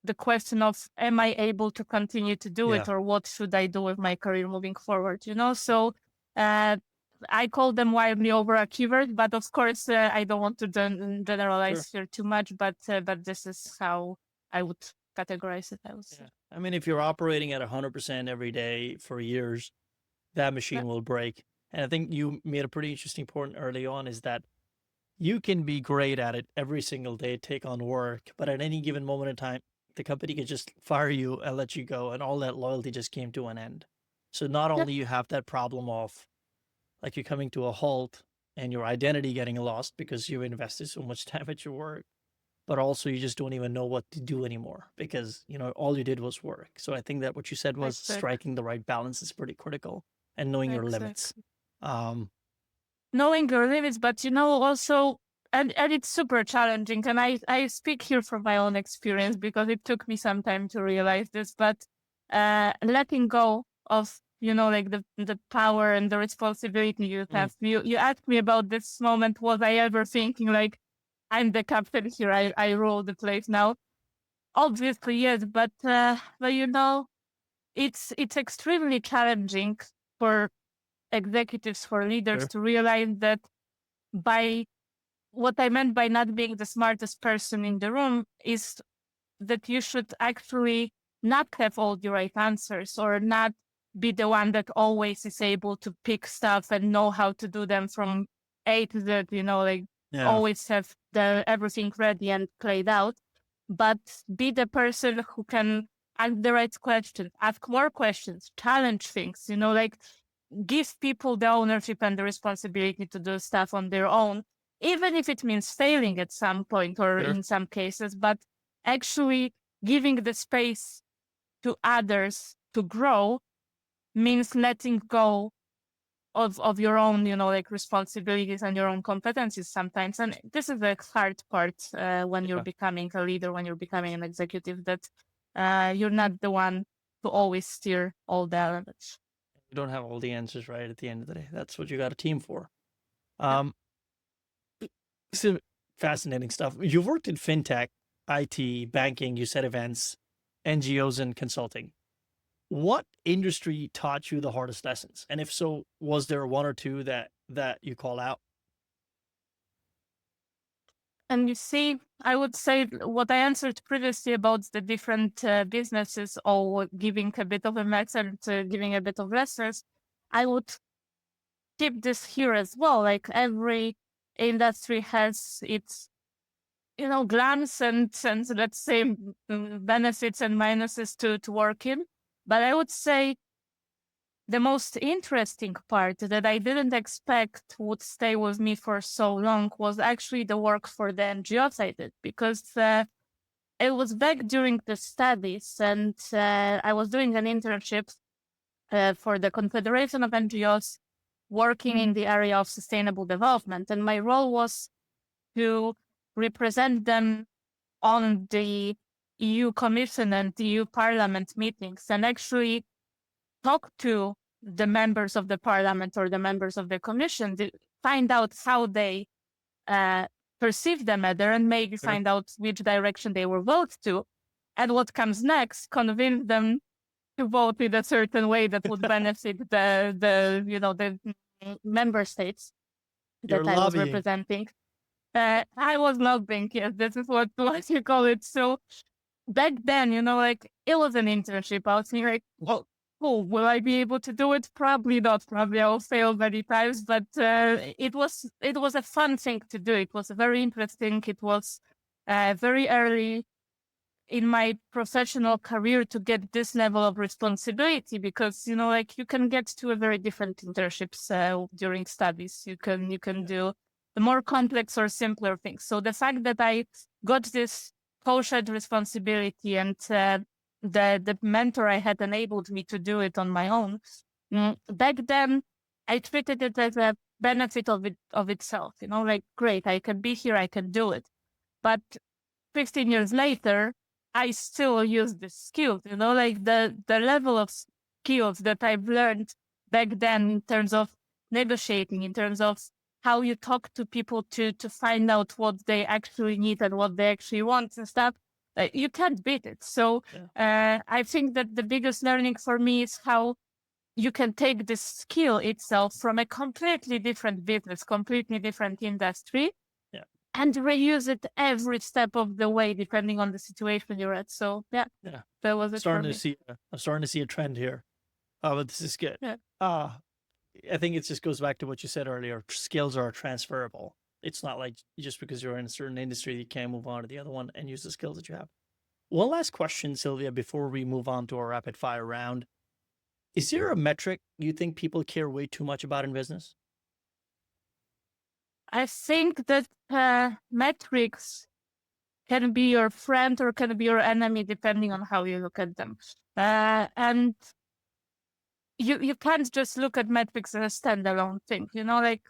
the question of, am I able to continue to do it, Yeah. or what should I do with my career moving forward? So I call them wildly overachievers, but of course I don't want to generalize here too much, but this is how I would categorize it, I would say. Yeah. I mean, if you're operating at 100% every day for years, that machine will break. And I think you made a pretty interesting point early on, is that you can be great at it every single day, take on work, but at any given moment in time, the company could just fire you and let you go, and all that loyalty just came to an end. So not only you have that problem of like you're coming to a halt and your identity getting lost because you invested so much time at your work, but also you just don't even know what to do anymore because, all you did was work. So I think that what you said was Exactly. striking the right balance is pretty critical, and knowing your limits. Knowing your limits, but also, and it's super challenging. And I speak here from my own experience because it took me some time to realize this, but letting go of, like the power and the responsibility you have. You asked me about this moment. Was I ever thinking like, I'm the captain here, I rule the place now? Obviously, yes, but it's extremely challenging for executives, for leaders to realize that by what I meant by not being the smartest person in the room is that you should actually not have all the right answers, or not be the one that always is able to pick stuff and know how to do them from A to Z, always have everything ready and played out, but be the person who can ask the right questions, ask more questions, challenge things, give people the ownership and the responsibility to do stuff on their own, even if it means failing at some point or in some cases, but actually giving the space to others to grow means letting go of your own, responsibilities and your own competencies sometimes. And this is the hard part when you're becoming a leader, when you're becoming an executive, that you're not the one to always steer all the elements. You don't have all the answers right at the end of the day. That's what you got a team for. So fascinating stuff. You've worked in fintech, IT, banking, you said events, NGOs, and consulting. What industry taught you the hardest lessons? And if so, was there one or two that you call out? And you see, I would say what I answered previously about the different businesses, or giving a bit of a mix and giving a bit of lessons, I would keep this here as well. Like every industry has its, glams and let's say benefits and minuses to work in. But I would say the most interesting part that I didn't expect would stay with me for so long was actually the work for the NGOs I did, because it was back during the studies, and I was doing an internship for the Confederation of NGOs, working in the area of sustainable development. And my role was to represent them on the EU Commission and the EU Parliament meetings, and actually talk to the members of the Parliament or the members of the Commission to find out how they perceive the matter, and maybe find out which direction they will vote to, and what comes next, convince them to vote in a certain way that would benefit the member states that I was representing. I was lobbying, yes, this is what you call it. So back then, it was an internship. I was thinking like, well, cool, will I be able to do it? Probably not. Probably I will fail many times, but it was a fun thing to do. It was very interesting. It was very early in my professional career to get this level of responsibility, because you can get to a very different internships during studies. You can do the more complex or simpler things. So the fact that I got this co-shared responsibility, and the mentor I had enabled me to do it on my own, back then I treated it as a benefit of itself. Great, I can be here, I can do it. But 15 years later, I still use the skills, the level of skills that I've learned back then in terms of negotiating, in terms of how you talk to people to find out what they actually need and what they actually want and stuff. You can't beat it. So I think that the biggest learning for me is how you can take this skill itself from a completely different business, completely different industry, and reuse it every step of the way, depending on the situation you're at. So that was it for me. I'm starting to see a trend here. Oh, but this is good. I think it just goes back to what you said earlier. Skills are transferable. It's not like just because you're in a certain industry, you can't move on to the other one and use the skills that you have. One last question, Sylwia, before we move on to our rapid fire round. Is there a metric you think people care way too much about in business? I think that metrics can be your friend or can be your enemy, depending on how you look at them. And you can't just look at metrics as a standalone thing. Like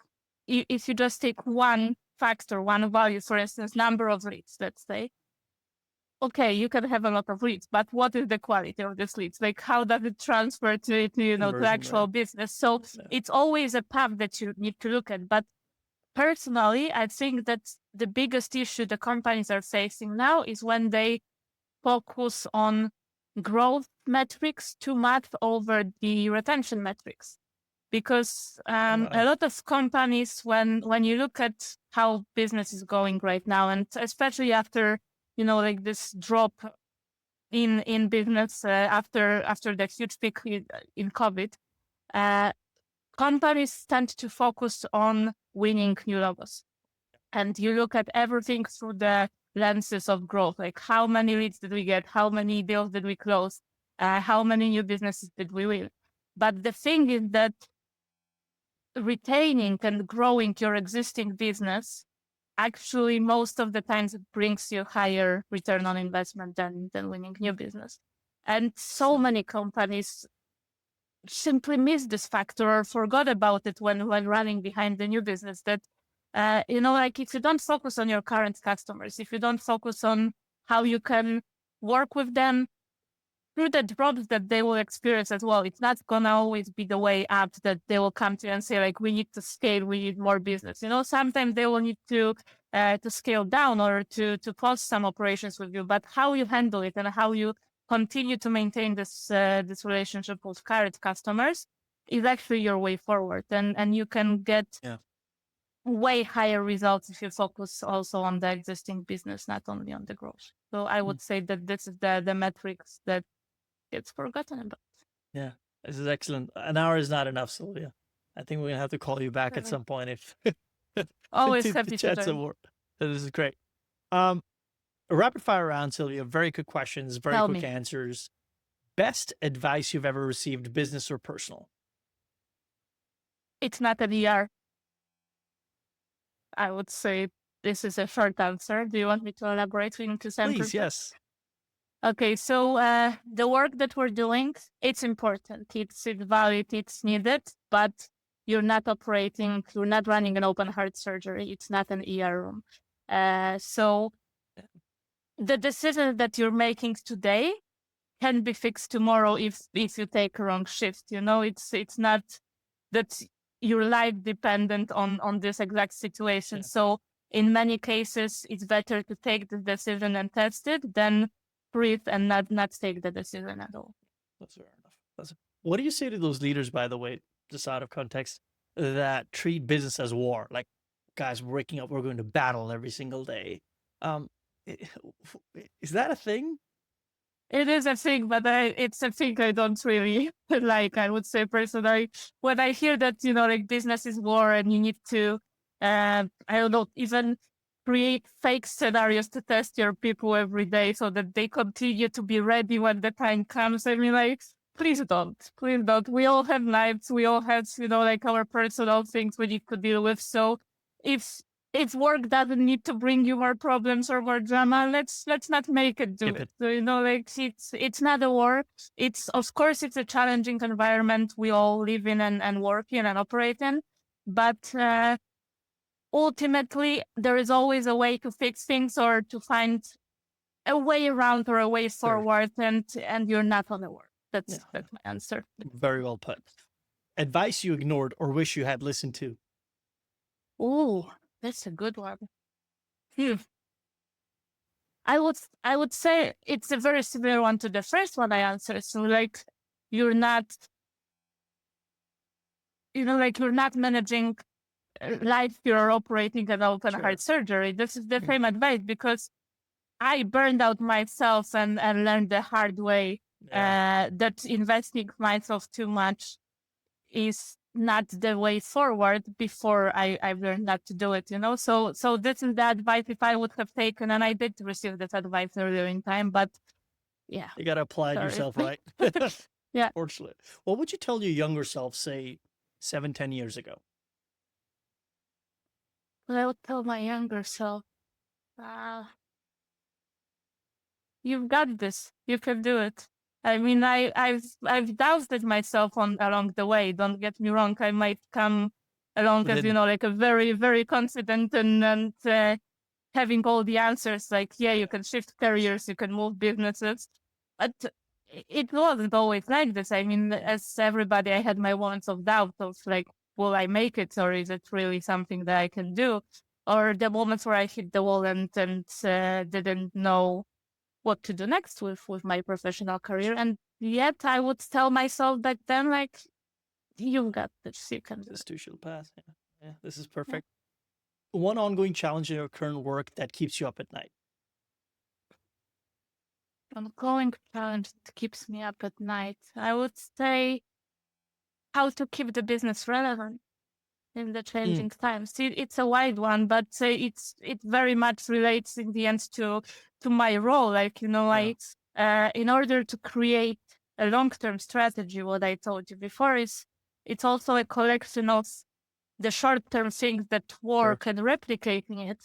if you just take one factor, one value, for instance, number of leads, let's say, okay, you can have a lot of leads, but what is the quality of these leads? Like, how does it transfer to to actual business? So it's always a path that you need to look at. But personally, I think that the biggest issue the companies are facing now is when they focus on growth metrics too much over the retention metrics. Because a lot of companies, when you look at how business is going right now, and especially after like this drop in business after the huge peak in COVID, companies tend to focus on winning new logos. And you look at everything through the lenses of growth, like how many leads did we get, how many deals did we close, how many new businesses did we win. But the thing is that retaining and growing your existing business actually most of the times it brings you higher return on investment than winning new business. And so many companies simply miss this factor or forgot about it when running behind the new business. That like if you don't focus on your current customers, if you don't focus on how you can work with them through the drops that they will experience as well, it's not gonna always be the way up that they will come to you and say, like, we need to scale, we need more business. Sometimes they will need to scale down or to pause some operations with you. But how you handle it and how you continue to maintain this relationship with current customers is actually your way forward. And you can get way higher results if you focus also on the existing business, not only on the growth. So I would say that this is the metrics that gets forgotten about. Yeah, this is excellent. An hour is not enough, Sylwia. I think we're gonna have to call you back at some point if always happy to chat some more. This is great. A rapid fire round, Sylwia. Very quick questions, very quick answers. Best advice you've ever received, business or personal? It's not an ER. I would say this is a short answer. Do you want me to elaborate into something? Please, yes. Okay, so the work that we're doing, it's important. It's valid, it's needed, but you're not running an open heart surgery. It's not an ER room. So the decision that you're making today can be fixed tomorrow if you take a wrong shift. It's not that your life dependent on this exact situation. So in many cases, it's better to take the decision and test it than breathe and not take the decision at all. That's fair enough. What do you say to those leaders, by the way, just out of context, that treat business as war? Like, guys, we're waking up, we're going to battle every single day. Is that a thing? It is a thing, but it's a thing I don't really like, I would say personally. When I hear that, like business is war and you need to, I don't know, even create fake scenarios to test your people every day so that they continue to be ready when the time comes. I mean, like, please don't. We all have lives. We all have, like our personal things we need to deal with. So if work doesn't need to bring you more problems or more drama, let's not make it do it. So, like it's not a war. Of course it's a challenging environment we all live in and work in and operate in. But ultimately, there is always a way to fix things or to find a way around or a way forward, and you're not on the war. That's my answer. Very well put. Advice you ignored or wish you had listened to? Oh, that's a good one. I would say it's a very similar one to the first one I answered. So like you're not, like you're not managing life, you're operating an open heart surgery. This is the same advice, because I burned out myself and learned the hard way that investing myself too much is not the way forward before I learned not to do it, So this is the advice if I would have taken, and I did receive this advice earlier in time, but yeah. You got to apply it yourself, right? Yeah. Fortunately. What would you tell your younger self, say 7-10 years ago? Well, I would tell my younger self, you've got this. You can do it. I mean, I've doubted myself along the way. Don't get me wrong. I might come along as like a very, very confident and having all the answers. Like, yeah, you can shift careers, you can move businesses, but it wasn't always like this. I mean, as everybody, I had my moments of doubt of like, will I make it, or is it really something that I can do? Or the moments where I hit the wall and didn't know what to do next with my professional career. And yet I would tell myself back then, like, you've got this, you can do this too shall pass. Yeah, this is perfect. Yeah. One ongoing challenge in your current work that keeps you up at night? Ongoing challenge that keeps me up at night, I would say how to keep the business relevant in the changing times. It's a wide one, but it very much relates in the end to my role. Like, in order to create a long-term strategy, what I told you before is it's also a collection of the short-term things that work and replicating it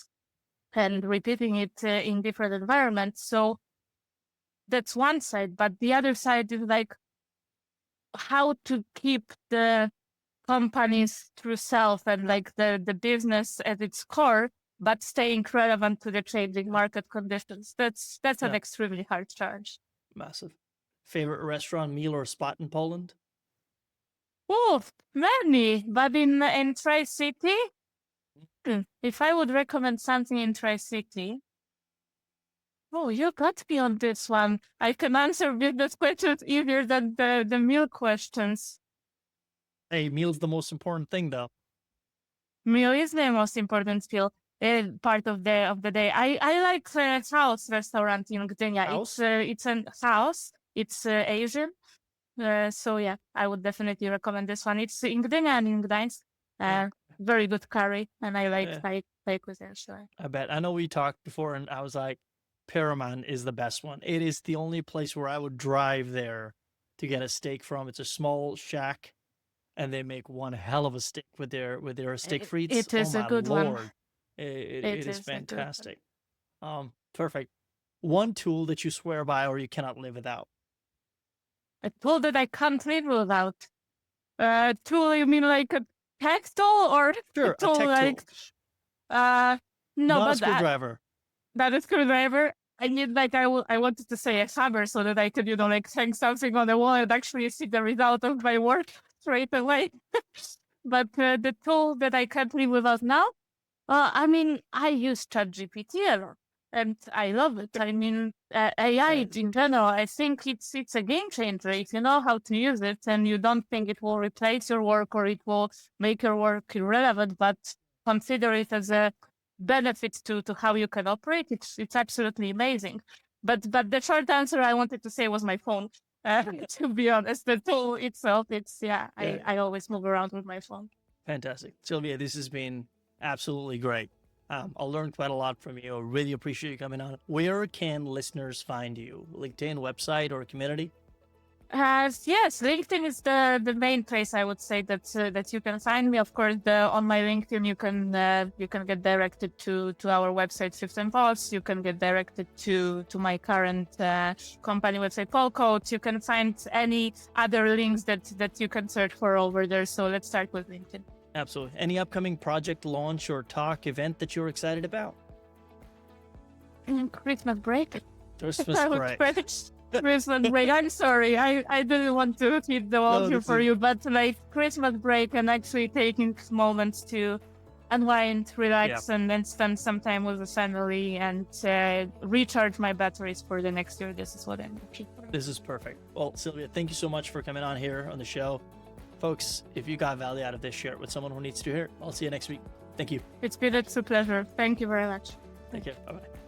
and repeating it in different environments. So that's one side, but the other side is like how to keep the company's true self and like the business at its core, but staying relevant to the changing market conditions. That's an extremely hard challenge. Massive. Favorite restaurant, meal, or spot in Poland? Oh, many. But in Tri-City, if I would recommend something in Tri-City, you got me on this one. I can answer business questions easier than the meal questions. Hey, meal's the most important thing, though. Meal is the most important skill. Part of the day. I like house restaurant in Gdynia. It's a house. It's Asian. So yeah, I would definitely recommend this one. It's in Gdynia and in Gdańsk. Very good curry, and I like cuisine. Sure. I bet. I know we talked before, and I was like, Paraman is the best one. It is the only place where I would drive there to get a steak from. It's a small shack, and they make one hell of a steak with their steak frites. It is a good one. It is fantastic. Perfect. One tool that you swear by or you cannot live without? A tool that I can't live without. Tool, you mean like a tech tool or sure, a tool tech like tool. No, not a screwdriver. Not a screwdriver. I need I wanted to say a hammer so that I could, hang something on the wall and actually see the result of my work straight away. But the tool that I can't live without now, I mean, I use ChatGPT a lot, and I love it. I mean, AI in general, I think it's a game changer if you know how to use it and you don't think it will replace your work or it will make your work irrelevant, but consider it as a benefit to how you can operate. It's absolutely amazing. But the short answer I wanted to say was my phone. To be honest, the tool itself, I always move around with my phone. Fantastic. Sylwia, this has been absolutely great. I learned quite a lot from you. I really appreciate you coming on. Where can listeners find you? LinkedIn, website, or community? Yes, LinkedIn is the main place I would say that you can find me. Of course, on my LinkedIn you can get directed to our website System Pulse. You can get directed to my current company website Polcode. You can find any other links that you can search for over there. So let's start with LinkedIn. Absolutely. Any upcoming project launch or talk event that you're excited about? Christmas break. Christmas break. Christmas break. I'm sorry. I didn't want to hit the wall here for you, but like Christmas break and actually taking moments to unwind, relax, and then spend some time with the family and recharge my batteries for the next year. This is what I'm looking for. This is perfect. Well, Sylwia, thank you so much for coming on here on the show. Folks, if you got value out of this, share it with someone who needs to hear it. I'll see you next week. Thank you. It's been a pleasure. Thank you very much. Take care. Bye-bye.